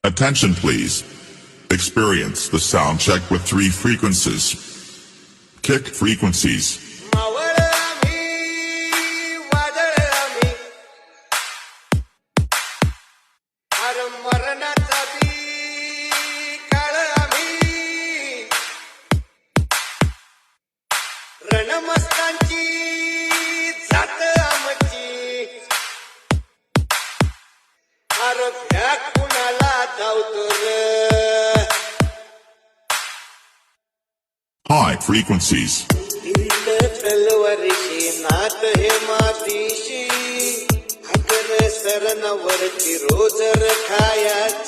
Attention please. Experience the sound check with 3 frequencies. Kick frequencies. रणमस्तांची जात आमची अरे भ्या कुणाला धावतो रे High frequencies. तलवारीशी नात हे मातीशी अगर सरनवरची रोज खायाची